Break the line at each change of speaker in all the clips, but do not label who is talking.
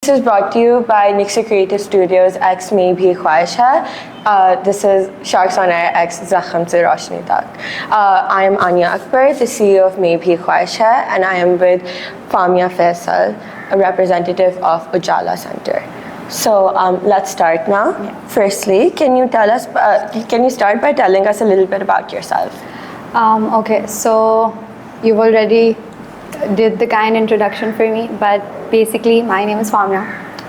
This is brought to you by Nixer Creative Studios X Mein Bhi Khwahish Hai. This is Sharks on Air X Zakham Se Roshni Tak. I am Anya Akbar, the CEO of Mein Bhi Khwahish Hai, and I am with Famia Faisal, a representative of Ujala Center. So let's start now.
Yeah.
Firstly, can you start by telling us a little bit about yourself?
Okay, so you've already did the kind introduction for me, but basically my name is Famia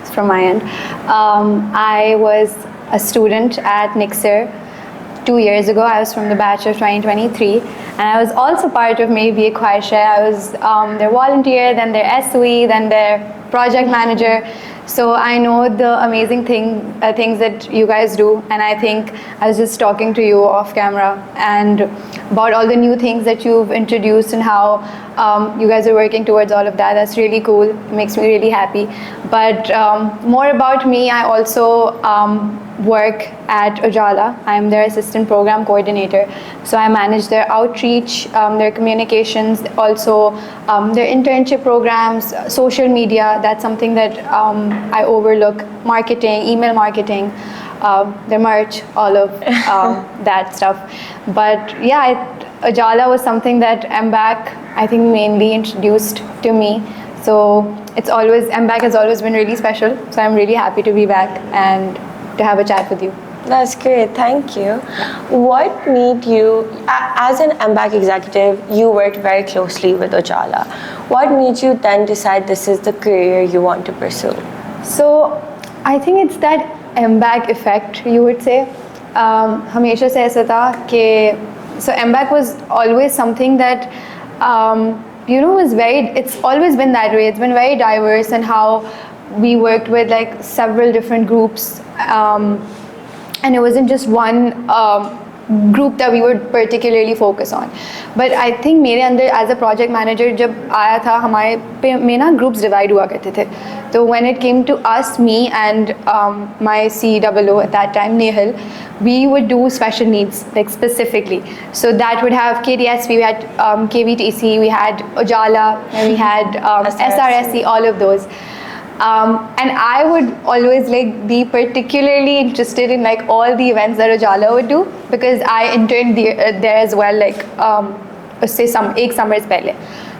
from my end. I was a student at Nixer 2 years ago. I was from the batch of 2023, and I was also part of Mein Bhi Khwahish Hai. I was their volunteer, then their SOE, then their project manager. So I know the amazing things that you guys do, and I think I was just talking to you off camera and about all the new things that you've introduced and how you guys are working towards all of that. That's really cool. It makes me really happy. But more about me, I also work at Ujala. I'm their assistant program coordinator. So I manage their outreach, their communications, also their internship programs, social media. That's something that I overlook. Marketing, email marketing, their merch, all of that stuff. But yeah, Ujala was something that MBAC, I think, mainly introduced to me. So MBAC has always been really special. So I'm really happy to be back and to have a chat with you.
That's great, thank you. What made you, as an MBAC executive, you worked very closely with Ujala. What made you then decide this is the career you want to pursue?
So I think it's that MBAC effect, you would say. हमेशा से ऐसा था कि so MBAC was always something that it's always been that way. It's been very diverse in how we worked with like several different groups, and it wasn't just one group that we would particularly focus on. But I think मेरे अंदर as a project manager जब आया था हमारे पे में ना groups divide हुआ करते थे. So when it came to us, me and my COO at that time, Nehal, we would do special needs, like specifically. So that would have KDSP, we had KVTC, we had Ujala, and we had SRSC, all of those. And I would always like be particularly interested in like all the events that Ujala would do, because I interned there as well, like एक summers पहले.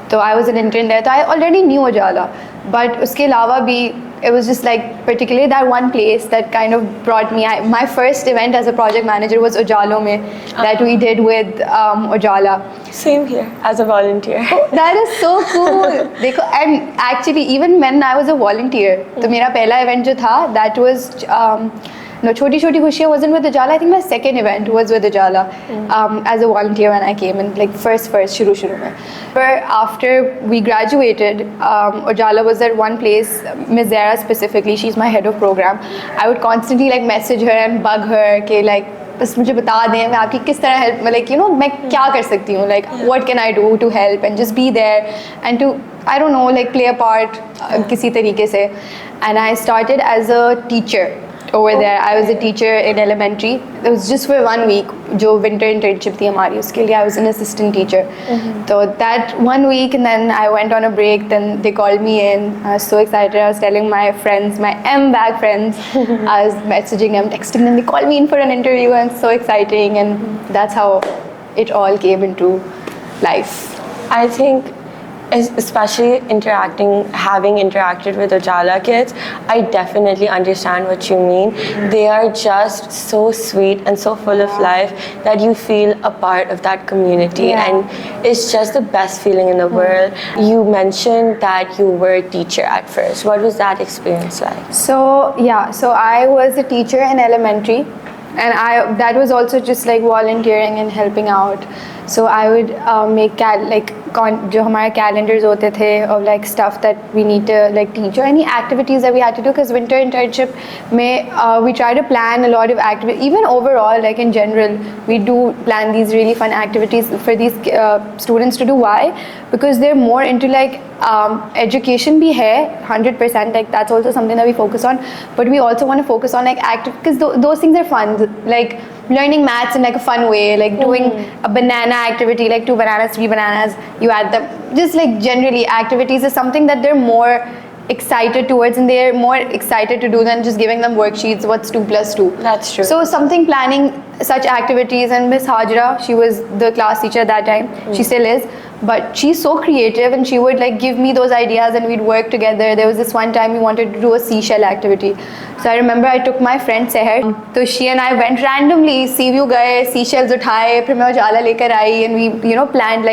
So I was an intern there. So I already knew Ujala, but उसके अलावा भी it was just like particularly that one place that kind of brought me. My first event as a project manager was Ujala mein, that we did with Ujala.
Same here, as a volunteer.
Oh, that is so cool. देखो, and actually even when I was a volunteer, तो मेरा पहला event जो था, that was no, Choti Choti Khushiyan wasn't with Ujala. I think my second event was with Ujala as a volunteer when I came in, like first shuru mein. But after we graduated, Ujala was that one place, Ms. Zara specifically, she's my head of program. I would constantly like message her and bug her कि like बस मुझे बता दें मैं आपकी किस तरह help, like मैं क्या कर सकती हूँ, like what can I do to help, and just be there and to I don't know, like play a part किसी तरीके से. And I started as a teacher over there. I was a teacher in elementary. It was just for 1 week. जो winter internship थी हमारी, उसके लिए I was an assistant teacher. So that 1 week, and then I went on a break. Then they called me in. I was so excited. I was telling my friends, my MBAC friends, I was messaging them, texting them. They called me in for an interview, and it's so exciting. And that's how it all came into life.
I think, especially having interacted with Ujala kids, I definitely understand what you mean. They are just so sweet and so full of life that you feel a part of that community, and it's just the best feeling in the world. You mentioned that you were a teacher at first. What was that experience like?
So I was a teacher in elementary, and that was also just like volunteering and helping out. So I would make जो हमारे calendars होते थे of like stuff that we need to like teach, or any activities that we had to do, because winter internship में we try to plan a lot of activities. Even overall, like in general, we do plan these really fun activities for these students to do. Why? Because they're more into like education भी है 100%, like that's also something that we focus on, but we also want to focus on like because those things are fun, like learning maths in like a fun way, like doing a banana activity, like 2 bananas, 3 bananas, you add them. Just like generally activities is something that they're more excited towards, and they're more excited to do than just giving them worksheets, what's 2 plus 2.
That's true.
So something planning such activities, and Miss Hajra, she was the class teacher at that time, she still is, but she's so creative, and she would like give me those ideas and we'd work together. There was this one time we wanted to do a seashell activity. So I remember I took my friend Seher, so she and I went randomly, sea view gaye, seashells uthaye, फिर मैं उजाला लेकर आई, and we planned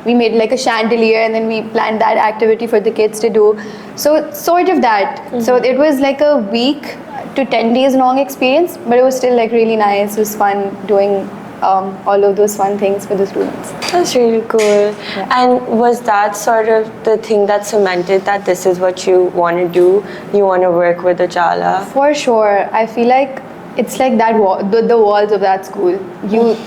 we made like a chandelier, and then we planned that activity for the kids to do. So sort of that. So it was like a week to 10 days long experience, but it was still like really nice. It was fun doing all of those fun things for the students.
That's really cool. And was that sort of the thing that cemented that this is what you want to do? You want to work with Ujala?
For sure. I feel like it's like that the walls of that school.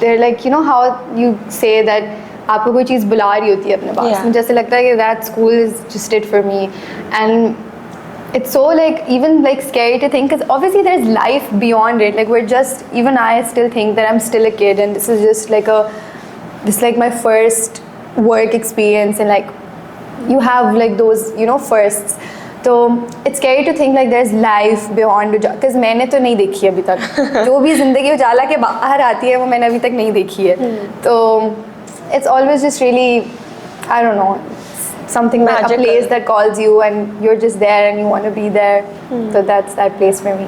They're like, you know how you say that आपको कोई चीज़ बुला रही होती है अपने पास, मुझे ऐसे लगता है कि that school is just it for me. And it's so like even like scary to think, because obviously there's life beyond it. Like even I still think that I'm still a kid, and this is just like my first work experience, and like you have like those firsts. So it's scary to think like there's life beyond Ujala, because मैंने तो नहीं देखी है अभी तक. जो भी जिंदगी उजाला के बाहर आती है वो मैंने अभी तक नहीं देखी है. तो it's always just really, I don't know, something like a place that calls you and you're just there and you want to be there. So that's that place for me.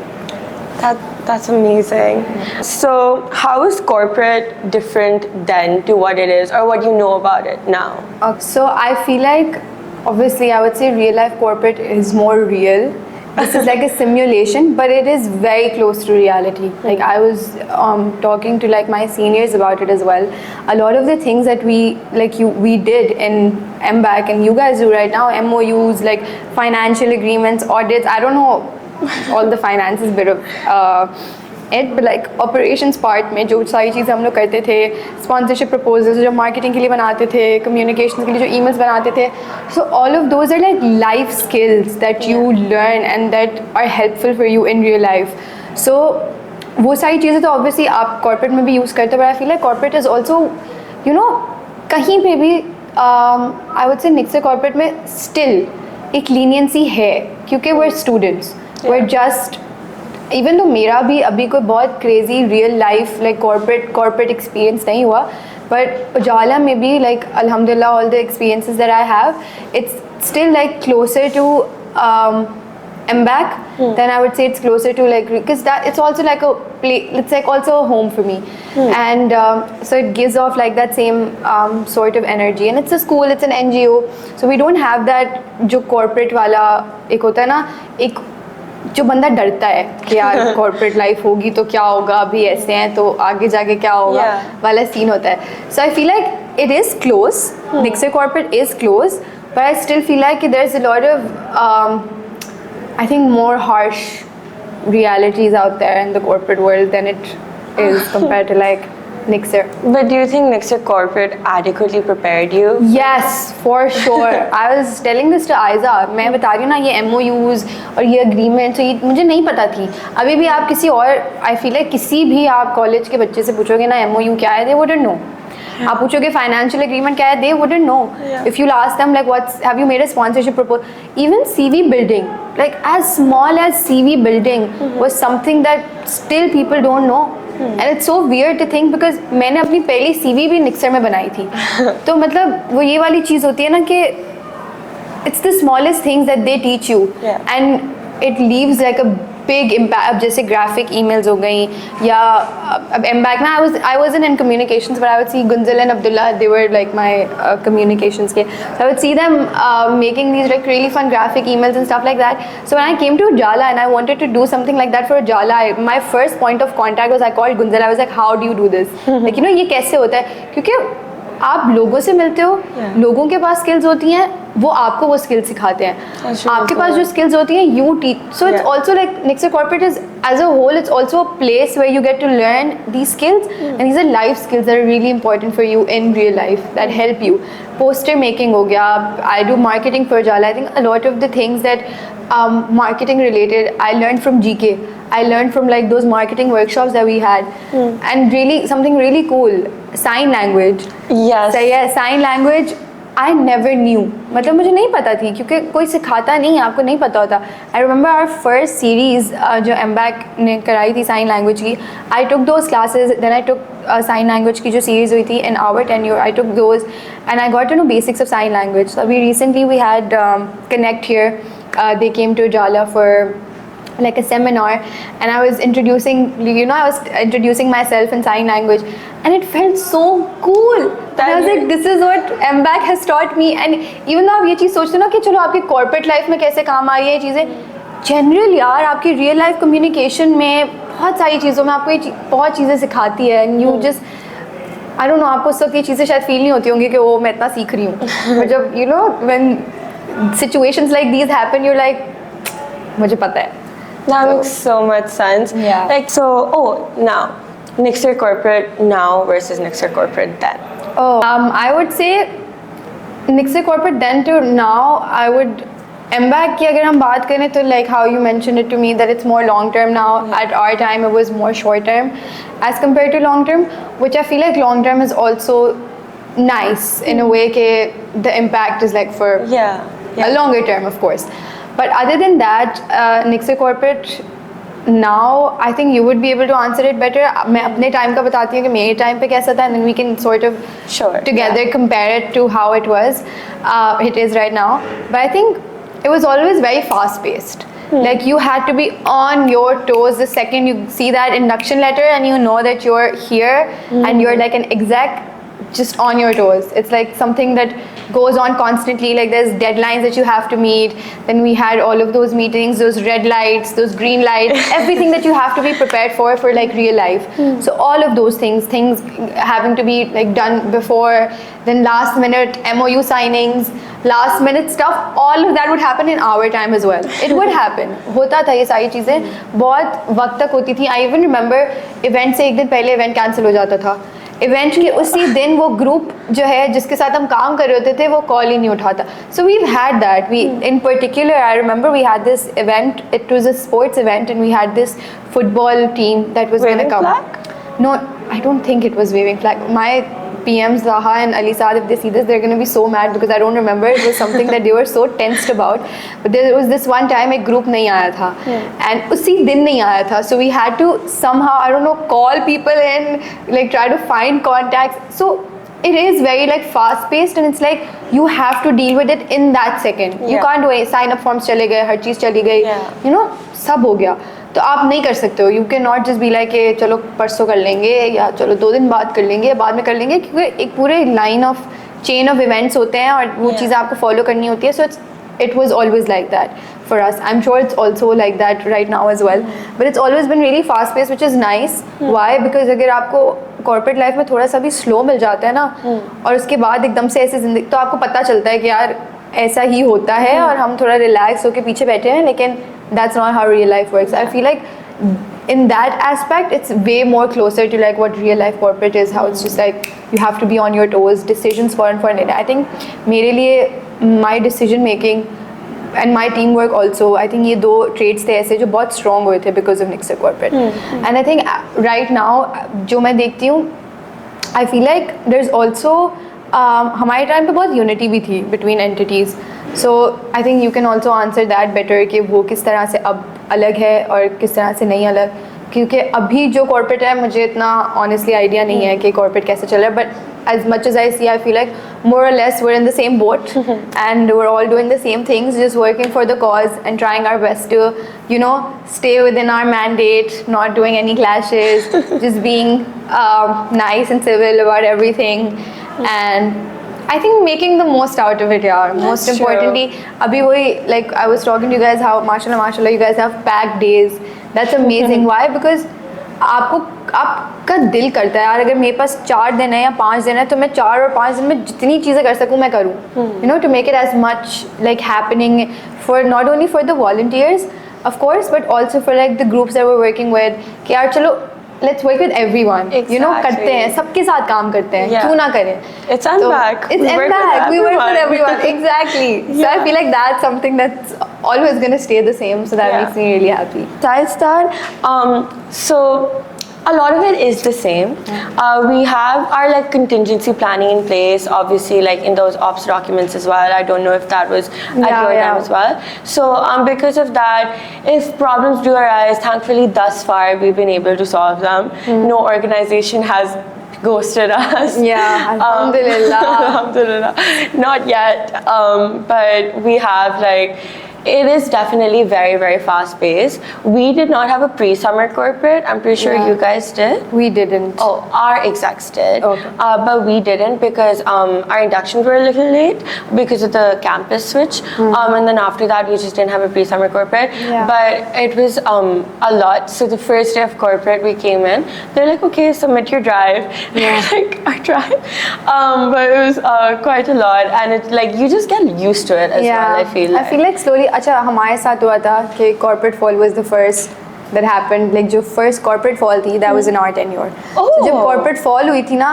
That's amazing. So how is corporate different then to what it is, or what you know about it now?
So I feel like, obviously I would say real life corporate is more real. This is like a simulation, but it is very close to reality. Like I was talking to like my seniors about it as well. A lot of the things that we did in MBAC and you guys do right now, MOUs, like financial agreements, audits, I don't know all the finances bit of it, but like operations part में जो सारी चीज़ें हम लोग करते थे, sponsorship proposals जो marketing के लिए बनाते थे, communications के लिए जो emails बनाते थे, so all of those are like life skills that you learn and that are helpful for you in real life. So वो सारी चीज़ें तो obviously आप corporate में भी use करते हो, but I feel like corporate is also, कहीं पे भी I would say Nixer corporate में still एक leniency है, क्योंकि we're students, we're just, even though मेरा भी अभी कोई बहुत crazy real life like corporate experience नहीं हुआ, but Ujala में भी like alhamdulillah all the experiences that I have, it's still like closer to MBAC, then I would say it's closer to like, because that it's also like a play, it's like also a home for me, and so it gives off like that same sort of energy, and it's a school, it's an NGO, so we don't have that जो corporate वाला एक होता है ना, एक जो बंदा डरता है कि यार कॉर्पोरेट लाइफ होगी तो क्या होगा, अभी ऐसे हैं तो आगे जाके क्या होगा वाला सीन होता है. So I feel like it is close, Nixor corporate is close, but I still feel like there is a lot of I think more harsh realities out there in the corporate world than it is compared to like Nixer.
But do you think Nixer corporate adequately prepared you?
Yes, for sure. I was telling this to Aiza. मैं बता रही हूँ ना, ये MOUs और ये agreements ये मुझे नहीं पता थी. अभी भी आप किसी और I feel like किसी भी आप कॉलेज के बच्चे से पूछोगे ना MOU क्या है, they wouldn't know. आप पूछोगे financial agreement क्या है, they wouldn't know. If you'll ask them like have you made a sponsorship proposal, even CV building, like as small as CV building was something that still people don't know. And it's so weird to think, because मैंने अपनी पहली CV भी निक्सर में बनाई थी. तो मतलब वो ये वाली चीज़ होती है ना कि it's the smallest things that they teach you, and it leaves like a big impact. अब जैसे graphic emails हो गई, या अब MBAC में I wasn't in communications, but I would see Gunzal and Abdullah, they were like my communications के, so I would see them making these like really fun graphic emails and stuff like that. So when I came to Ujala and I wanted to do something like that for Ujala, my first point of contact was I called Gunzal. I was like, how do you do this? Like ये कैसे होता है, क्योंकि आप लोगों से मिलते हो, लोगों के पास स्किल्स होती हैं, वो आपको वो स्किल्स सिखाते हैं. आपके पास जो स्किल्स होती हैं you teach. So it's also like Nixor corporate is as a whole, it's also a place where you get to learn these skills, and these are life skills that are really important for you in real life, that help you. Poster making हो गया, I do marketing for Ujala. I think a lot of the things that marketing related I learned from GK. I learned from like those marketing workshops that we had, and really something really cool, sign language.
Yes.
So yeah, sign language. I never knew. मतलब मुझे नहीं पता थी क्योंकि कोई सिखाता नहीं, आपको नहीं पता होता. I remember our first series जो MBAC ने कराई थी साइन लैंग्वेज की. I took those classes, then I took sign language की जो सीरीज़ हुई थी in our tenure. I took those and I got to know basics of sign language. So recently we had Connect here. They came to Ujala for like a seminar, and I was introducing myself in sign language, and it felt so cool. And I was like, this is what MBAC has taught me. And even though आप ये चीज़ सोचते हो ना कि चलो आपकी corporate life में कैसे काम आ रही है ये चीज़ें, जनरल यार आपकी रियल लाइफ कम्युनिकेशन में बहुत सारी चीज़ों में आपको ये बहुत चीज़ें सिखाती है. And you just I don't know, आपको उस वक्त ये चीज़ें शायद फील नहीं होती होंगी कि वो मैं इतना सीख रही हूँ, पर जब you know when situations like these happen you like मुझे पता है.
That makes so much sense.
Yeah.
Like, so, now, Nixer corporate now versus Nixer corporate then.
I would say Nixer corporate then to now, I would MBAC की अगर हम बात करें तो like how you mentioned it to me that it's more long term now. At our time it was more short term as compared to long term, which I feel like long term is also nice in a way that the impact is like for a longer term, of course. But other than that, Nixer corporate now, I think you would be able to answer it better. मैं अपने time का बताती हूँ कि मेरे time पे कैसा था, and then we can sort of together compare it to how it was, it is right now. But I think it was always very fast paced. Like you had to be on your toes the second you see that induction letter and you know that you're here and you're like an exec, just on your toes. It's like something that goes on constantly, like there's deadlines that you have to meet. Then we had all of those meetings, those red lights, those green lights, everything that you have to be prepared for like real life. So all of those things having to be like done before, then last minute MOU signings, last minute stuff, all of that would happen in our time as well. It would happen. होता था ये सारी चीज़ें बहुत वक्त तक होती थी. I even remember event से एक दिन पहले event cancel हो जाता था. इवेंचुअली उसी दिन वो ग्रुप जो है जिसके साथ हम काम कर रहे होते थे वो कॉल ही नहीं उठाता. So we had that. We in particular I remember we had this event. It was a sports event and we had this football team that was gonna come. No, I don't think it was waving flag. My PMs Zaha and Ali Saad, if they see this, they're going to be so mad because I don't remember. It was something that they were so tensed about. But there was this one time एक group नहीं आया था and उसी दिन नहीं आया था. So we had to somehow, I don't know, call people and like try to find contacts. So it is very like fast paced and it's like you have to deal with it in that second. You can't do it. Sign up forms चले गए, हर चीज़ चली गई, you know, सब हो गया. तो आप नहीं कर सकते हो. You can not just be like कि चलो परसों कर लेंगे या चलो 2 दिन बाद कर लेंगे या बाद में कर लेंगे, क्योंकि एक पूरे line of chain of events होते हैं और वो चीज़ें आपको फॉलो करनी होती है. सो it was always like that for us. I'm sure it's also like that right now as well. But it's always been really fast paced, which is nice. Why? Because अगर आपको कॉर्पोरेट लाइफ में थोड़ा सा भी slow मिल जाता है ना और उसके बाद एकदम से ऐसे जिंदगी, तो आपको पता चलता है कि यार ऐसा ही होता है और हम थोड़ा रिलैक्स होकर पीछे बैठे हैं, लेकिन that's not how real life works. I feel like in that aspect it's way more closer to like what real life corporate is, how it's just like you have to be on your toes, decisions for and I think मेरे लिए my decision making and my teamwork also, I think ये 2 traits थे ऐसे जो बहुत strong हुए थे because of Nixer corporate. And I think right now जो मैं देखती हूँ, I feel like there's also हमारे टाइम पे बहुत यूनिटी भी थी between entities. So I think you can also answer that better कि वो किस तरह से अब अलग है और किस तरह से नहीं अलग, क्योंकि अभी जो कॉर्पोरेट है मुझे इतना ऑनेस्टली आइडिया नहीं है कि कॉर्पोरेट कैसे चल रहा है. But as much as I see, I feel like more or less we're in the same boat and we're all doing the same things, just working for the cause and trying our best to, you know, stay within our mandate, not doing any clashes, just being nice and civil about everything. And I think making the most out of it, yeah. Most importantly, abhi wohi, like I was talking to you guys how mashallah you guys have packed days. That's amazing. Why? Because आपका दिल करता है यार, अगर मेरे पास 4 दिन है या 5 दिन है तो मैं 4 और 5 दिन में जितनी चीज़ें कर सकूँ मैं करूँ, you know, to make it as much like happening for not only for the volunteers of course but also for like the groups that we're working with कि यार चलो let's work with everyone. Exactly. You know, करते हैं, सबके साथ काम करते हैं, क्यों ना करें.
It's MBAC.
It's MBAC. We work with everyone. Exactly. So I feel like that's something that's always going to stay the same. So that makes me really happy.
Besides that, so A lot of it is the same. We have our like contingency planning in place, obviously, like in those ops documents as well. I don't know if that was at your time as well. So because of that, if problems do arise, thankfully thus far we've been able to solve them. No organization has ghosted us.
Yeah, alhamdulillah.
Alhamdulillah. Not yet, but we have like, it is definitely very, very fast paced. We did not have a pre-summer corporate. I'm pretty sure you guys did.
We didn't.
Oh, our execs did.
Okay.
But we didn't because our inductions were a little late because of the campus switch. And then after that, we just didn't have a pre-summer corporate.
Yeah.
But it was a lot. So the first day of corporate, we came in. They're like, okay, submit your drive.
Yeah.
Like, our drive. But it was quite a lot. And it's like, you just get used to it as well, I feel like.
I feel like slowly, अच्छा हमारे साथ हुआ था कि corporate fall was the first that happened. Like जो first corporate fall थी, that was in our tenure.
Oh.
So जब corporate fall हुई थी ना,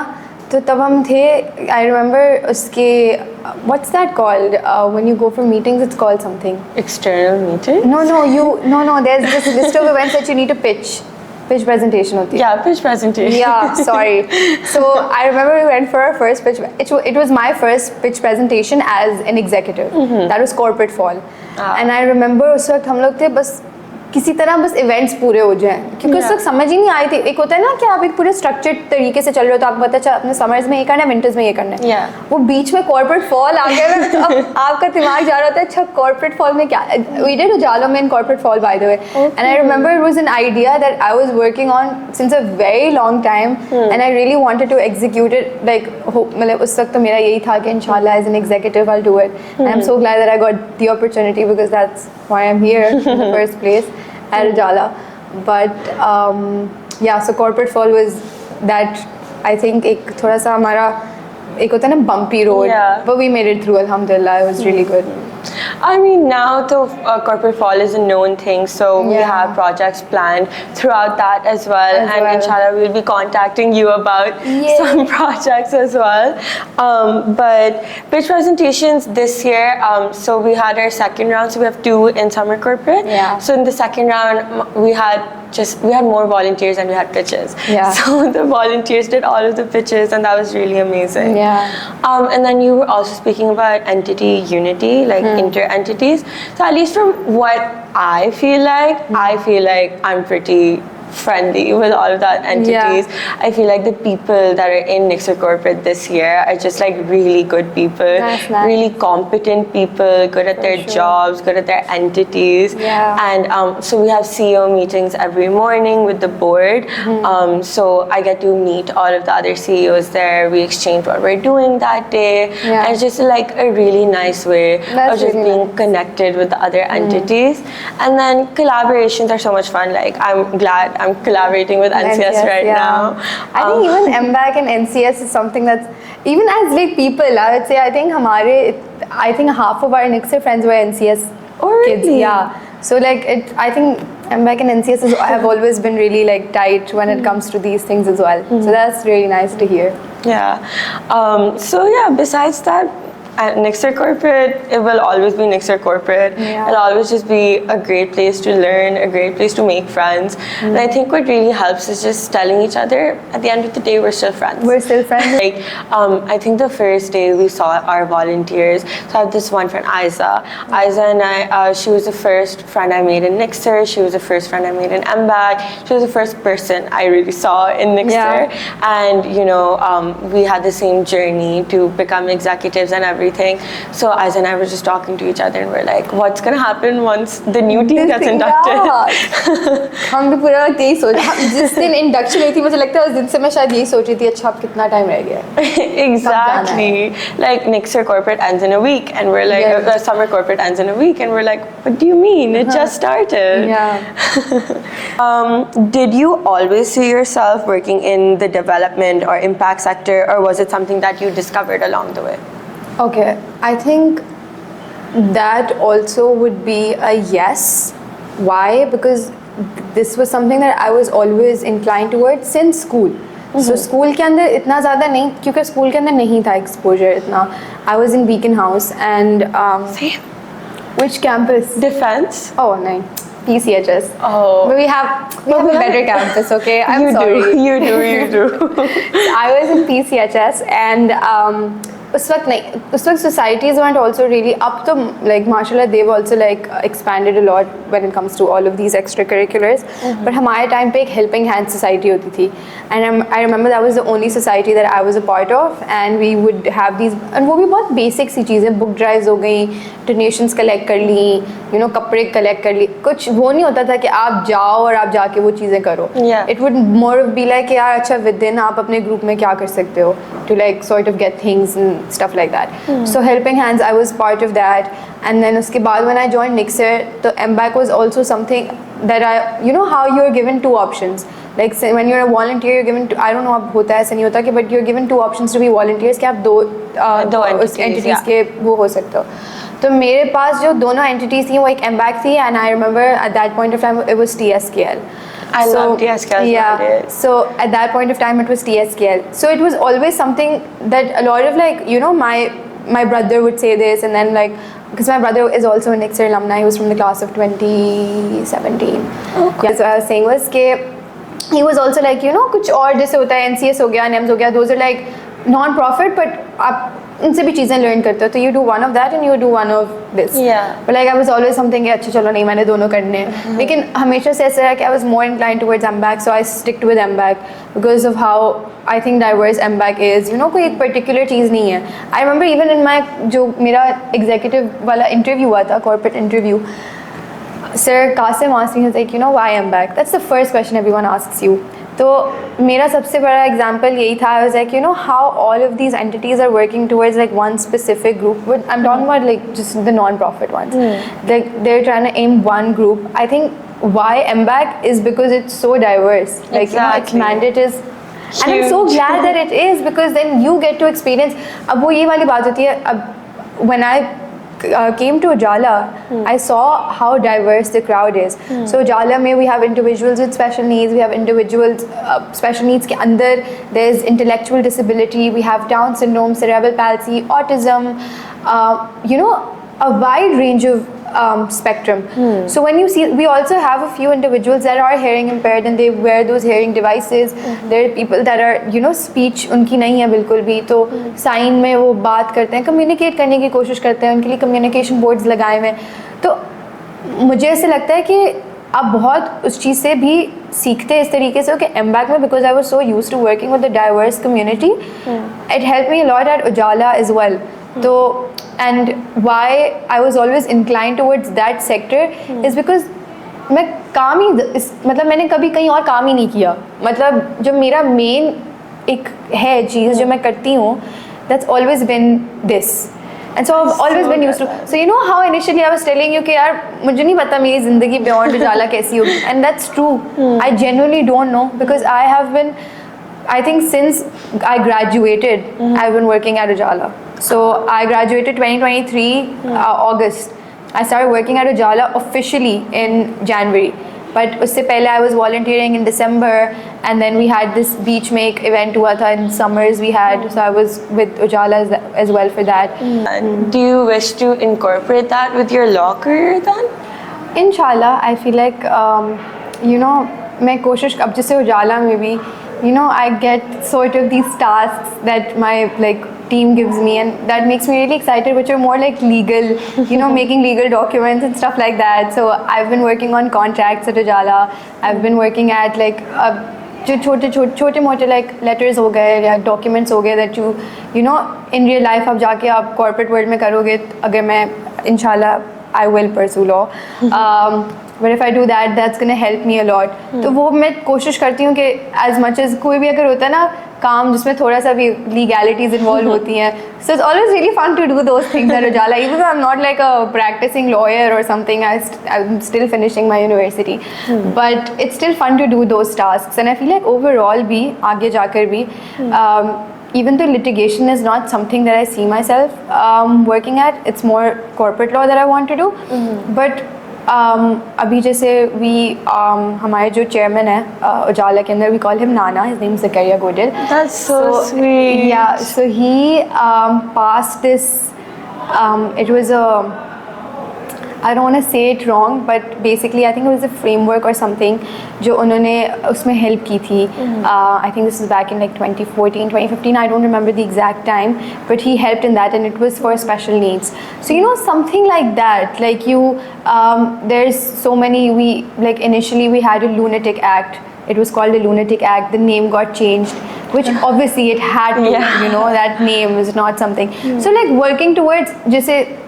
तो तब हम थे. I remember उसके what's that called? When you go for meetings, it's called something.
External meeting?
No. There's this list of events that you need to pitch. Pitch presentation होती है.
Yeah, pitch presentation.
Yeah, sorry. So I remember we went for our first pitch. It was my first pitch presentation as an executive. That was corporate fall. And I remember उस वक्त हम लोग थे बस किसी तरह बस इवेंट्स पूरे हो जाएं क्योंकि उस वक्त समझ ही नहीं आई थी. एक होता है ना कि आप एक पूरे स्ट्रक्चर्ड तरीके से चल रहे हो तो आपको पता चला अपने समर्स में ये करना है, विंटर्स में ये करना है.
Yeah.
वो बीच में कॉर्पोरेट फॉल आ गया ना, तो अब आपका दिमाग जा रहा होता है अच्छा कॉर्पोरेट फॉल में क्या. We did Ujala में in corporate fall by the way. And I remember it was an idea that I was working on since a very long time and I really wanted to execute it like मतलब उस वक्त तो मेरा यही था कि इंशाल्लाह as an executive I'll do it. And I'm so glad that I got the opportunity because that's why I'm here in the first place at Ujala. But yeah, so corporate fall was that I think एक थोड़ा सा हमारा एक होता है ना bumpy road.
Yeah.
But we made it through alhamdulillah. It was really good.
I mean, now the corporate fall is a known thing, so we
Yeah.
have projects planned throughout that as well.
As
And
well.
inshallah, we'll be contacting you about
Yay.
some projects as well. But pitch presentations this year, so we had our second round, so we have 2 in summer corporate.
Yeah.
So in the second round, we had more volunteers and we had pitches.
Yeah.
So the volunteers did all of the pitches and that was really amazing.
Yeah.
And then you were also speaking about entity unity, like inter-entities. So at least from what I feel like I'm pretty friendly with all of that entities. I feel like the people that are in Nixer Corporate this year are just like really good people,
That's nice.
really competent people, good at their jobs, good at their entities.
Yeah.
And so we have CEO meetings every morning with the board. So I get to meet all of the other CEOs there. We exchange what we're doing that day.
Yeah.
And it's just like a really nice way
That's
of just
really
being connected with the other entities. And then collaborations are so much fun. Like I'm glad I'm collaborating with NCS right now.
I think even MBAC and NCS is something that's even as like people. I would say I think half of our Nixer friends were NCS kids.
really?
Yeah. So like I think MBAC and NCS have always been really like tight when it comes to these things as well. So that's really nice to hear.
Yeah. So yeah, besides that, at Nixer Corporate, it will always be Nixer Corporate.
Yeah.
It'll always just be a great place to learn, a great place to make friends. And I think what really helps is just telling each other, at the end of the day, we're still friends.
We're still friends.
Like, I think the first day we saw our volunteers, so I have this one friend, Aiza. Aiza and I, she was the first friend I made in Nixer. She was the first friend I made in MBAC. She was the first person I really saw in Nixer.
Yeah.
And, you know, we had the same journey to become executives and everything. So Aiza and I were just talking to each other and we're like, what's going to happen once the new team gets inducted?
हम भी पूरा वक्त यही सोच जिस दिन induction हुई थी मुझे लगता है उस दिन से मैं शायद यही सोच रही थी अच्छा अब कितना टाइम रह गया है.
Exactly. Like Nixer Corporate ends in a week and we're like,
Yeah.
Summer Corporate ends in a week and we're like, what do you mean? It just started.
Yeah.
Did you always see yourself working in the development or impact sector, or was it something that you discovered along the way?
Okay, I think that also would be a yes. Why? Because this was something that I was always inclined towards since school. So school के अंदर इतना ज़्यादा नहीं क्योंकि school के अंदर नहीं था exposure इतना. I was in Beacon House and
Same.
which campus?
Defense?
Oh नहीं. PCHS.
Oh.
But we have a better campus, okay? I'm
you
sorry.
You do.
I was in PCHS and उस वक्त societies weren't also really up to, like, mashallah, they've also like expanded a lot when it comes to all of these extracurriculars. But हमारे time पे एक helping hand society होती थी, and I remember that was the only society that I was a part of, and we would have these, and वो भी बहुत basic सी चीज़ें, book drives हो गई, donations collect कर ली, you know, कपड़े collect कर ली, कुछ वो नहीं होता था कि आप जाओ और आप जाके वो चीज़ें करो.
Yeah.
It would more be like यार अच्छा within आप अपने group में क्या कर सकते हो to like sort of get things and stuff like that. So helping hands, I was part of that, and then uske baad when I joined Nixer, the MBAC was also something that you know how you're given two options. Like say, when you're a volunteer, you're given I don't know अब होता है ऐसा नहीं होता कि, but you're given two options to be volunteers कि आप दो entities के वो हो सकते हो. तो मेरे पास जो दोनों entities थी वो एक MBAC थी, and I remember at that point of time it was TSKL.
I love TSKL.
Yeah. So at that point of time, it was TSKL. So it was always something that a lot of, like, you know, my brother would say this, and then like, because my brother is also an Nixer alumni, he was from the class of 2017. Okay. Yeah, so I was saying was कि he was also like, you know, कुछ और जैसे होता है NCS हो गया, NEMS हो गया, those are like non-profit, but आप उनसे भी चीज़ें learn करते हो, तो you do one of that and you do one of this.
Yeah.
But like I was always something कि अच्छा चलो नहीं मैंने दोनों करने हैं, लेकिन हमेशा से ऐसा रहा कि I was more inclined towards MBAC, so I sticked with MBAC because of how I think diverse MBAC is. You know, कोई एक particular चीज़ नहीं है. I remember even in my जो मेरा executive वाला interview हुआ था, corporate interview, Sir Qasim asked me, he was like, you know, why MBAC? That's the first question everyone asks you. तो मेरा सबसे बड़ा एग्जाम्पल यही था. I was like, you know, how all of these entities are working towards like one specific group. But I'm talking about like just the non-profit ones. Like they're trying to aim one group. I think why MBAC is because it's so diverse. Like you know, its mandate is, and I'm so glad that it is, because then you get to experience. अब वो ये वाली बात होती है. अब when I came to Ujala, I saw how diverse the crowd is. So Ujala mein we have individuals with special needs, we have individuals special needs ke andar there's intellectual disability, we have Down syndrome, cerebral palsy, autism, you know, a wide range of spectrum. So when you see, we also have a few individuals that are hearing impaired and they wear those hearing devices. There are people that are, you know, speech उनकी नहीं है बिल्कुल भी, तो sign में वो बात करते हैं, कम्युनिकेट करने की कोशिश करते हैं, उनके लिए कम्युनिकेशन बोर्ड्स लगाए हुए हैं. तो मुझे ऐसे लगता है कि आप बहुत उस चीज़ से भी सीखते हैं इस तरीके से हो कि MBAC में, because I was so used to working with the diverse community, it helped me a lot at Ujala as well. तो and why I was always inclined towards that sector is because मैं काम ही मतलब मैंने कभी कहीं और काम ही नहीं किया. मतलब जो मेरा मेन एक है चीज़ जो मैं करती हूँ, that's always been this. And so I've always been used to. So you know how initially I was telling you कि यार मुझे नहीं पता मेरी ज़िंदगी beyond उजाला कैसी होगी, and that's true. I genuinely don't know, because I have been, I think since I graduated, I've been working at Ujala. So I graduated 2023 August. I started working at Ujala officially in January. But usse pehle I was volunteering in December, and then we had this beach make event hua tha in summers we had. So I was with Ujala as well for that.
Do you wish to incorporate that with your law career then?
Inshallah, I feel like you know, मैं कोशिश अब जैसे उजाला में भी, you know, I get sort of these tasks that my like team gives me, and that makes me really excited, which are more like legal, you know, making legal documents and stuff like that. So I've been working on contracts at Ujala. I've been working at like जो छोटे मोटे like letters हो गए या documents हो गए that you know in real life आप जाके आप corporate world में करोगे. अगर मैं इंशाल्लाह I will pursue law. But if I do that, that's gonna help me a lot. तो वो मैं कोशिश करती हूँ कि as much as कोई भी अगर होता है ना काम जिसमें थोड़ा सा भी legalities involved होती हैं, so it's always really fun to do those things at Ujala. Even though I'm not like a practicing lawyer or something, I'm still finishing my university, but it's still fun to do those tasks. And I feel like overall भी आगे जाकर भी even though litigation is not something that I see myself working at, it's more corporate law that I want to do. But अभी जैसे हमारे जो chairman है उजाला के अंदर, we call him Nana, his name is Zakaria Godil.
That's so sweet.
Yeah, so he passed this, it was a I don't want to say it wrong, but basically I think it was a framework or something जो उन्होंने उसमें help की थी. I think this is back in like 2014, 2015. I don't remember the exact time, but he helped in that, and it was for special needs. So you know, something like that. Like you, there's so many. We like initially we had a lunatic act. It was called a lunatic act. The name got changed, which obviously it had to.
Yeah.
You know, that name was not something. So like working towards जैसे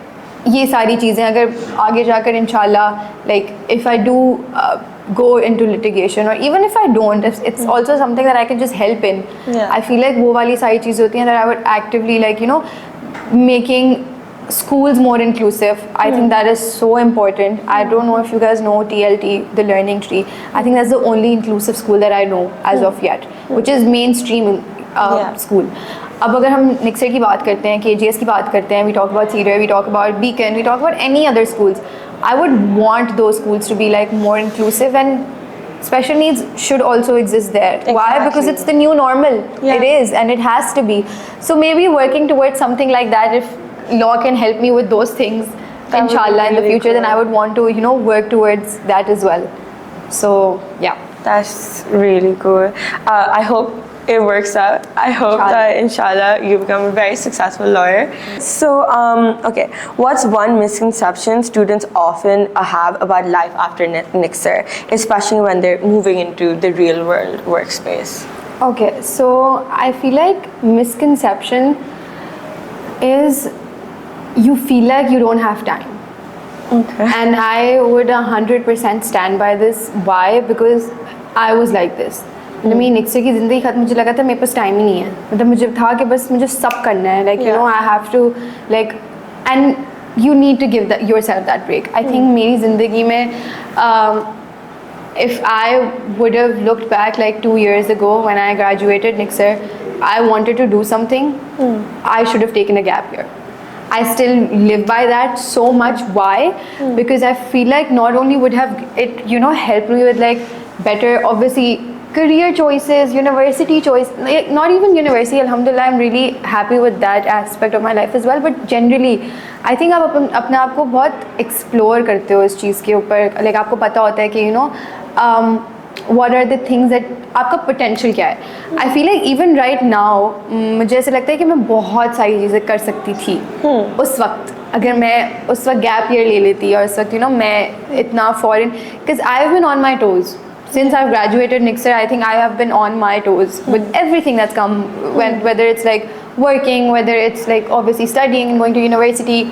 ये सारी चीज़ें अगर आगे जाकर इंशाल्लाह like if I do go into litigation or even if I don't, it's also something that I can just help in.
Yeah.
I feel like वो वाली सारी चीज़ें होती हैं that I would actively like you know making schools more inclusive. I think that is so important. I don't know if you guys know TLT, the Learning Tree. I think that's the only inclusive school that I know as of yet, which is mainstream
Yeah.
school. अब अगर हम निक्सर की बात करते हैं, KGS की बात करते हैं, we talk about Cedar, we talk about Beacon, we talk about any other schools. I would want those schools to be like more inclusive, and special needs should also exist there. Why? Because
Exactly.
it's the new normal.
Yeah.
It is, and it has to be. So maybe working towards something like that, if law can help me with those things,
That would be
inshallah, in the
really
future, then
cool.
I would want to, you know, work towards that as well. So yeah.
That's really cool. I hope it works out. I hope
Inshallah.
that inshallah you become a very successful lawyer. So, okay, what's one misconception students often have about life after Nixer, especially when they're moving into the real world workspace?
Okay, so I feel like misconception is you feel like you don't have time.
Okay.
And I would 100% stand by this. Why? Because I was like this. मतलब मेरी निक्सर की ज़िंदगी खत्म, मुझे लगा था मेरे पास time ही नहीं है. मतलब मुझे था कि बस मुझे सब करना है. Like you know, I have to like, and you need to give that yourself that break. I think मेरी ज़िंदगी में if I would have looked back like 2 years ago when I graduated Nixer, I wanted to do something. I should have taken a gap year. I still live by that so much. Why? Because I feel like not only would have it, you know, helped me with like better, obviously, career choices, university choice, not even university, alhamdulillah, I'm really happy with that aspect of my life as well. But generally, I think आप अपने आप को बहुत explore करते हो इस चीज़ के ऊपर. Like आपको पता होता है कि you know, what are the things that आपका potential क्या है. I feel like even right now मुझे ऐसा लगता है कि मैं बहुत सारी चीज़ें कर सकती थी उस वक्त. अगर मैं उस वक्त gap year ले लेती और उस वक्त you know मैं इतना foreign, because I have been on my toes. Since I've graduated Nixer, I think I have been on my toes with everything that's come, whether it's like working, whether it's like obviously studying and going to university,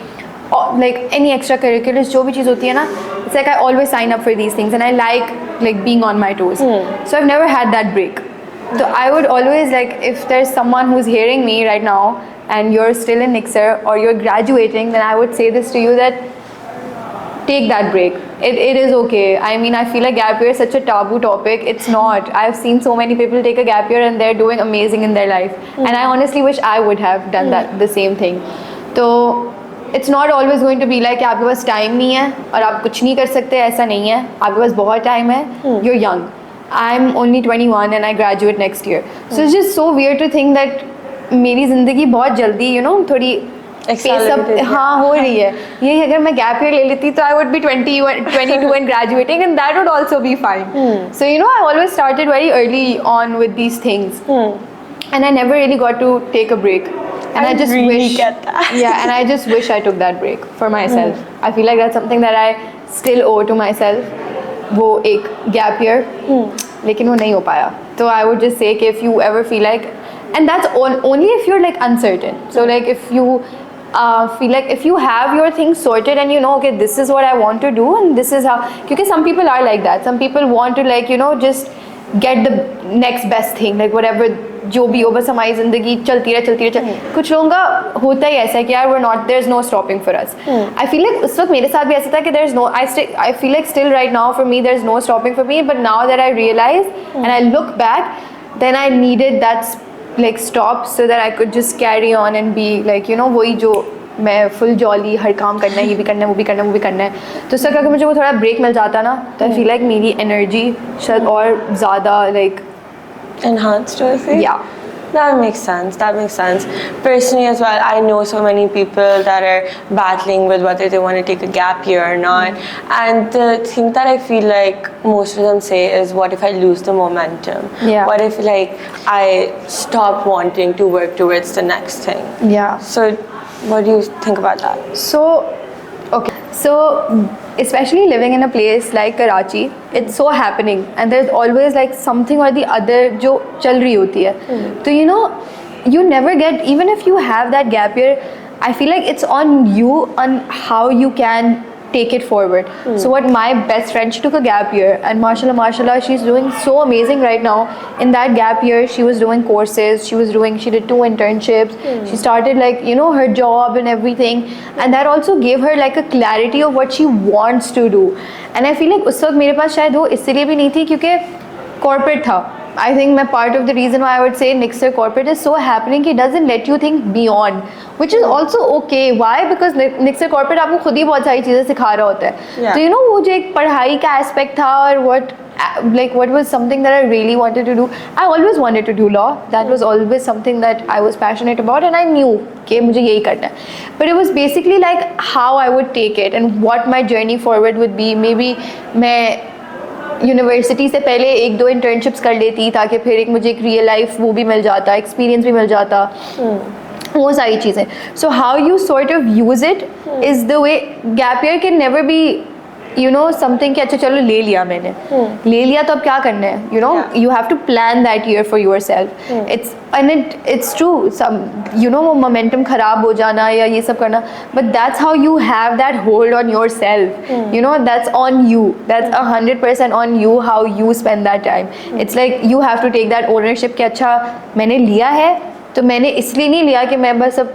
or like any extracurriculars, जो भी चीज़ होती है ना, it's like I always sign up for these things and I like being on my toes. So I've never had that break. So I would always like, if there's someone who's hearing me right now and you're still in Nixer or you're graduating, then I would say this to you that take that break. It is okay. I mean, I feel like gap year is such a taboo topic. It's not. I've seen so many people take a gap year and they're doing amazing in their life. And I honestly wish I would have done that, the same thing. So it's not always going to be like कि आपके पास time नहीं है और आप कुछ नहीं कर सकते. ऐसा नहीं है. आपके पास बहुत time है. You're young. I'm only 21 and I graduate next year. So it's just so weird to think that मेरी ज़िंदगी बहुत जल्दी, you know, थोड़ी
Accelerated,
हाँ हो रही है. ये अगर मैं gap year ले लेती तो I would be 22 and graduating, and that would also be fine. So you know, I always started very early on with these things, and I never really got to take a break. And I just
really
wish,
get that.
yeah, and I just wish I took that break for myself. I feel like that's something that I still owe to myself. वो एक gap year, लेकिन वो नहीं हो पाया. So I would just say कि if you ever feel like, and that's only if you're like uncertain. So like if you feel like if you have your things sorted and you know, okay, this is what I want to do and this is how, because some people are like that. Some people want to like, you know, just get the next best thing, like whatever, जो भी हो, बस हमारी ज़िंदगी चलती रहे. कुछ लोगों का होता ही ऐसा है कि यार we're not, there's no stopping for us. I feel like उस वक्त मेरे साथ भी ऐसा था कि there's no, I feel like still right now for me there's no stopping for me, but now that I realize and I look back, then I needed that like stop so that I could just carry on and be like, you know, वही जो मैं full jolly, हर काम करना है, ये भी करना है, वो भी करना है, वो भी करना है. तो सर अगर मुझे वो थोड़ा break मिल जाता ना, तो I feel like मेरी energy शायद और ज़्यादा like
enhanced, I think.
yeah.
That makes sense. That makes sense. Personally as well, I know so many people that are battling with whether they want to take a gap year or not. And the thing that I feel like most of them say is, what if I lose the momentum?
Yeah.
What if like I stop wanting to work towards the next thing?
Yeah.
So what do you think about that?
So, okay. So, especially living in a place like Karachi, it's so happening, and there's always like something or the other जो चल रही होती है. तो you know, you never get, even if you have that gap year, I feel like it's on you on how you can take it forward. So what my best friend, she took a gap year, and mashallah she's doing so amazing right now. In that gap year she was doing courses, she did 2 internships, she started like, you know, her job and everything, and that also gave her like a clarity of what she wants to do. And I feel like उस वक्त मेरे पास शायद वो इसलिए भी नहीं थी क्योंकि corporate था. I think my part of the reason why I would say Nixer corporate is so happening कि it doesn't let you think beyond, which is also okay. Why? Because Nixer corporate आपको खुद ही बहुत सारी चीज़ें सिखा रहा होता है. तो you know वो जो एक पढ़ाई का aspect था, और what was something that I really wanted to do. I always wanted to do law. That was always something that I was passionate about, and I knew कि मुझे यही करना है. But it was basically like how I would take it and what my journey forward would be. Maybe मैं university से पहले 1-2 internships कर लेती ताकि फिर एक मुझे एक रियल लाइफ वो भी मिल जाता, एक्सपीरियंस भी मिल जाता, वो सारी चीज़ें. So how you sort of use it is the way. Gap year can never be you know something कि अच्छा चलो ले लिया मैंने, ले लिया तो अब क्या करना है, you know, you have to plan that year for yourself. It's true, some you know वो momentum खराब हो जाना या ये सब करना, but that's how you have that hold on yourself. You know, that's on you, that's 100% on you how you spend that time. It's like you have to take that ownership कि अच्छा मैंने लिया है तो मैंने इसलिए नहीं लिया कि मैं बस अब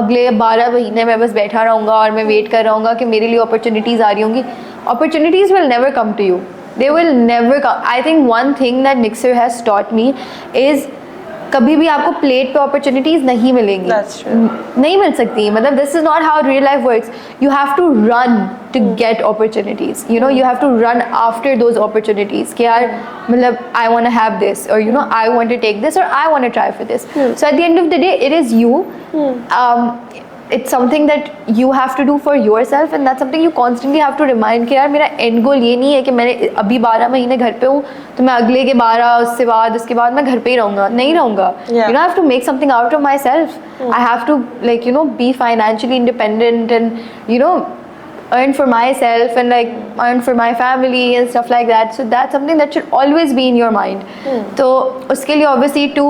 अगले 12 महीने में बस बैठा रहूँगा और मैं वेट कर रहूँगा कि मेरे लिए अपॉर्चुनिटीज़ आ रही होंगी. Opportunities will never come to you. They will never come. I think one thing that Nixer has taught me is कभी भी आपको प्लेट पे अपॉर्चुनिटीज़ नहीं मिलेंगी.
That's true.
नहीं मिल सकती. मतलब this is not how real life works. You have to run to get opportunities. You know, you have to run after those opportunities. कि यार मतलब I want to have this, or you know I want to take this, or I want to try for this. So at the end of the day, it is you. It's something that you have to do for yourself, and that's something you constantly have to remind कि यार मेरा end goal ये नहीं है कि मैंने अभी 12 महीने घर पे हूँ तो मैं अगले के 12 उसके बाद मैं घर पे ही रहूँगा. नहीं रहूँगा. You know, I have to make something out of myself. I have to like, you know, be financially independent and, you know, earn for myself and like earn for my family and stuff like that. So that's something that should always be in your mind. तो उसके लिए obviously to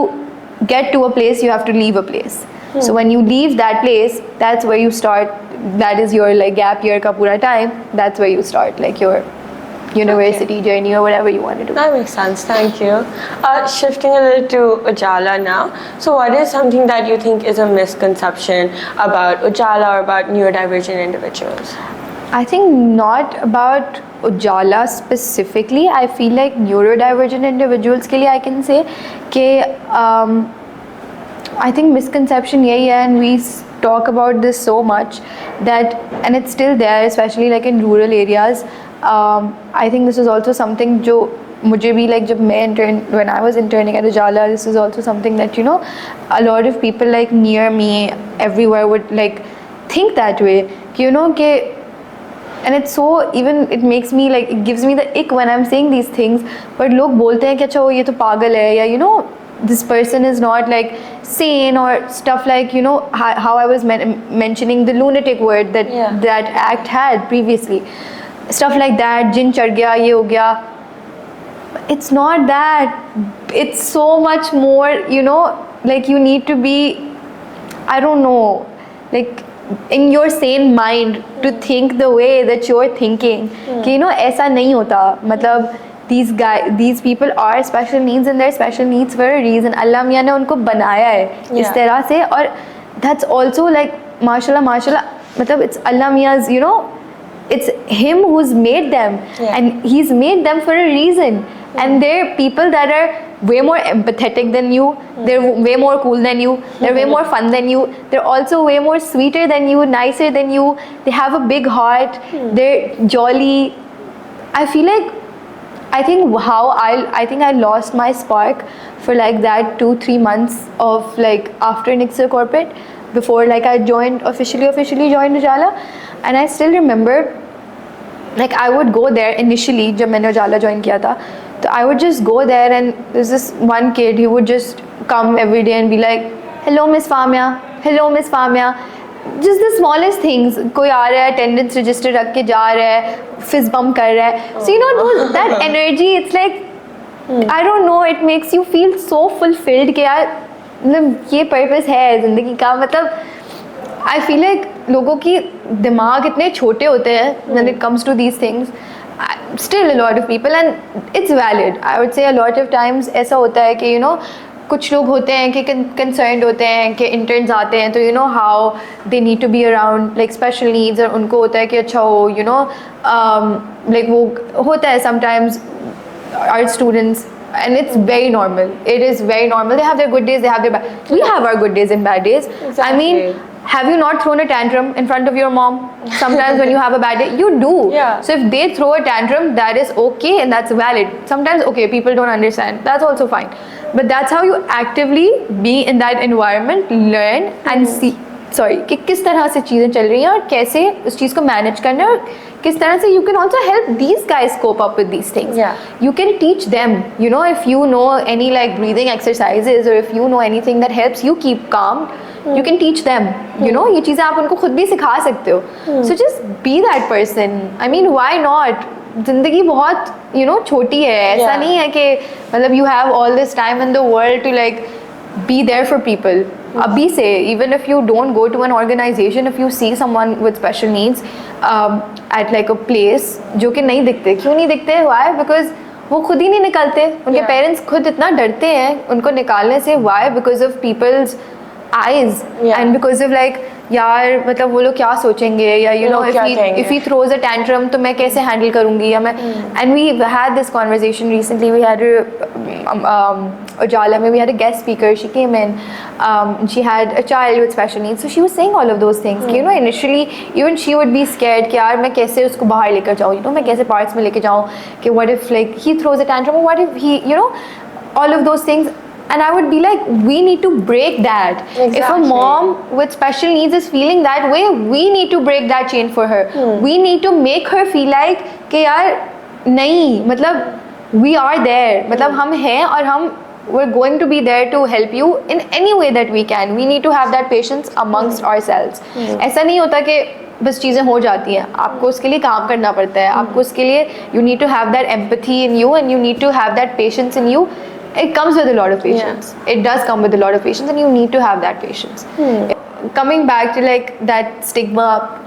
get to a place you have to leave a place. So when you leave that place, that's where you start. That is your like gap year ka pura time. That's where you start like your university journey or whatever you want to do.
That makes sense. Thank you. Shifting a little to Ujala now. So what is something that you think is a misconception about Ujala or about neurodivergent individuals?
I think not about Ujala specifically. I feel like neurodivergent individuals के लिए I can say कि I think misconception यही है, and we talk about this so much that, and it's still there, especially like in rural areas. I think this is also something जो मुझे भी like जब मैं when I was interning at Ujala, this is also something that, you know, a lot of people like near me everywhere would like think that way. You know कि, and it's so, even it makes me like, it gives me the ick when I'm saying these things, but लोग बोलते हैं कि अच्छा वो ये तो पागल है, या you know this person is not like sane or stuff like, you know, how I was mentioning the lunatic word that that act had previously, stuff like that, jinn chad gaya, ye ho gaya. It's not that. It's so much more, you know, like you need to be, I don't know, like in your sane mind to think the way that you're thinking. कि you know ऐसा नहीं होता, मतलब these people are special needs, and they're special needs for a reason. अल्लाह मियाँ ने उनको बनाया है इस तरह से, और that's also like माशाल्लाह मतलब it's Allah Mia's, you know, it's him who's made them, and he's made them for a reason. And they're people that are way more empathetic than you, they're way more cool than you, they're way more fun than you, they're also way more sweeter than you, nicer than you, they have a big heart, they're jolly. I feel like I think I lost my spark for like that 2-3 months of like after Nixer corporate, before like I joined officially joined Ujala. And I still remember like I would go there initially जब मैंने Ujala join किया था, so I would just go there and there's this one kid, he would just come every day and be like, hello Miss Famia, hello Miss Famia, just the smallest things. कोई आ रहा है attendance register रख के जा रहा है, fist bump कर रहा है, so you know that energy, it's like I don't know, it makes you feel so fulfilled कि यार मतलब ये purpose है ज़िंदगी का. मतलब I feel like लोगों की दिमाग इतने छोटे होते हैं when it comes to these things. Still a lot of people, and it's valid. I would say a lot of times ऐसा होता है कि you know कुछ लोग होते हैं कि concerned होते हैं कि interns आते हैं तो you know how they need to be around like special needs, और उनको होता है कि अच्छा हो you know like वो होता है sometimes our students, and it's very normal. It is very normal. They have their good days, they have their bad. We have our good days and bad days.
Exactly.
I mean, have you not thrown a tantrum in front of your mom? Sometimes when you have a bad day, you do.
Yeah.
So if they throw a tantrum, that is okay and that's valid. Sometimes, okay, people don't understand. That's also fine. But that's how you actively be in that environment, learn and see. Sorry, कि किस तरह से चीज़ें चल रही हैं और कैसे उस चीज़ को मैनेज करना है, और किस तरह से you can also help these guys cope up with these things.
Yeah.
You can teach them, you know, if you know any like breathing exercises or if you know anything that helps you keep calm, you can teach them, you know, ये चीज़ें आप उनको खुद भी सिखा सकते हो. So just be that person. I mean, why not? ज़िंदगी बहुत you know छोटी है, ऐसा
Yeah.
नहीं है कि मतलब you have all this time in the world to like be there for people. Abhi se, even if you don't go to an organization, if you see someone with special needs at like a place जो कि नहीं दिखते, क्यों नहीं दिखते? Why? Because वो खुद ही नहीं निकलते, उनके
Yeah.
पेरेंट्स खुद इतना डरते हैं उनको निकालने से. Why? Because of people's eyes.
Yeah.
And because of like यार मतलब वो लोग क्या सोचेंगे, या you know
लोग क्या कहेंगे?
if he throws a tantrum तो मैं कैसे handle करूँगी, या मैं. And we had this conversation recently. We had Ujala में we had a guest speaker. She came in. She had a child with special needs, so she was saying all of those things. You know, initially even she would be scared कि यार मैं कैसे उसको बाहर लेकर जाऊँ, you know, मैं कैसे parks में लेकर जाऊँ, कि what if like he throws a tantrum, or what if he, you know, all of those things. And I would be like, we need to break that. If a
Exactly.
mom with special needs is feeling that way, we need to break that chain for her. We need to make her feel like कि यार नहीं, मतलब we are there, मतलब हम हैं और हम we're going to be there to help you in any way that we can. We need to have that patience amongst ourselves. ऐसा नहीं होता कि बस चीज़ें हो जाती हैं, आपको उसके लिए काम करना पड़ता है, आपको उसके लिए you need to have that empathy in you and you need to have that patience in you. It comes with a lot of patience. It does come with a lot of patience, and you need to have that patience. Coming back to like that stigma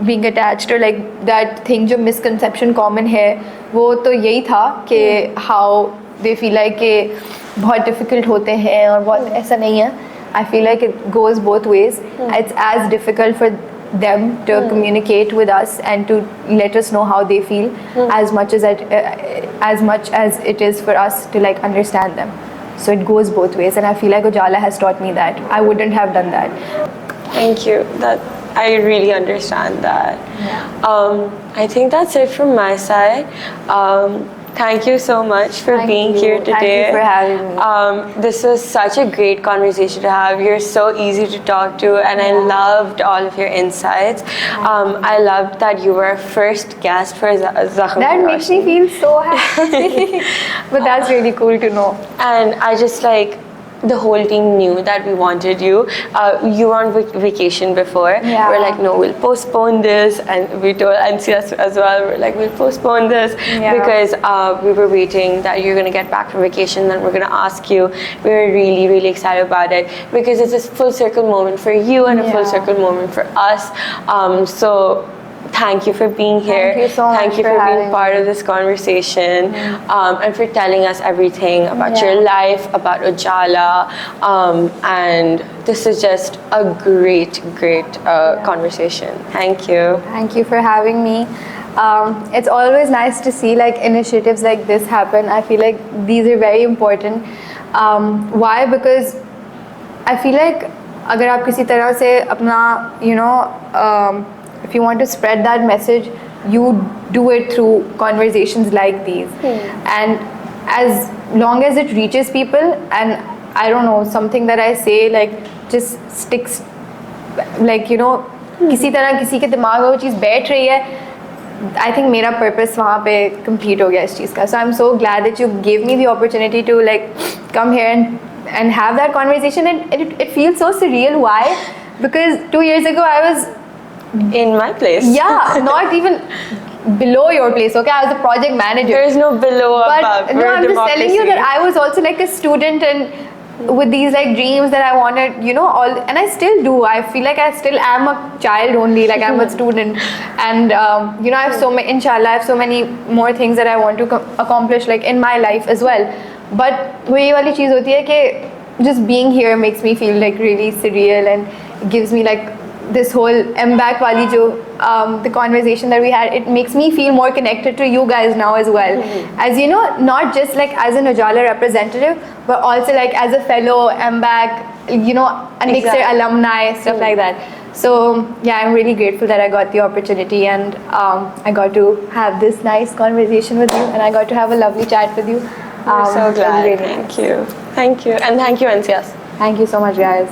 being attached, or like that thing जो misconception common है, वो तो यही था कि how they feel like कि बहुत difficult होते हैं और बहुत ऐसा नहीं है. I feel like it goes both ways. It's as difficult for them to communicate with us and to let us know how they feel as much as it is for us to like understand them. So it goes both ways, and I feel like Ujala has taught me that. I wouldn't have done that.
Thank you. That I really understand that. I think that's it from my side. Thank you so much for
Thank
being
you.
here today.
Thank you for having me.
This was such a great conversation to have. You're so easy to talk to, and I loved all of your insights. I loved that you were first guest for Zakhmi.
That makes me feel so happy. But that's really cool to know.
And I just like the whole team knew that we wanted you. You were on vacation before.
Yeah.
We're like, no, we'll postpone this, and we told NCS as well. We're like, we'll postpone this because we were waiting that you're gonna get back from vacation, then we're gonna ask you. We were really, really excited about it because it's a full circle moment for you and a full circle moment for us. So thank you for being here.
Thank you so much.
Thank you for being part of this conversation and for telling us everything about your life, about Ujala. And this is just a great conversation. Thank you.
Thank you for having me. It's always nice to see like initiatives like this happen. I feel like these are very important. Why? Because I feel like अगर आप किसी तरह से अपना you know if you want to spread that message, you do it through conversations like these. And as long as it reaches people, and I don't know, something that I say like just sticks, like you know, किसी तरह किसी के दिमाग में वो चीज़ बैठ रही है, I think मेरा purpose वहाँ पे complete हो गया इस चीज़ का. So I'm so glad that you gave me the opportunity to like come here and have that conversation, and it feels so surreal. Why? Because 2 years ago I was
In my place.
yeah, not even below your place. Okay, I was a project manager.
There is no below
But
above.
no,
We're
I'm just telling you that
democracy.
I was also like a student and with these like dreams that I wanted, you know, all, and I still do. I feel like I still am a child only, like I'm a student, and you know, I have so many. Inshallah, I have so many more things that I want to accomplish, like in my life as well. But वो ये वाली चीज़ होती है कि just being here makes me feel like really surreal and gives me like this whole MBAC wali jo, the conversation that we had, it makes me feel more connected to you guys now as well. As you know, not just like as an Ujala representative, but also like as a fellow MBAC, you know, a Nixer
Exactly.
alumni, stuff like that. So yeah, I'm really grateful that I got the opportunity, and I got to have this nice conversation with you, and I got to have a lovely chat with you.
We're so
I'm
glad.
really-
Thank you. Thank you. And thank you, NCS.
Thank you so much, guys.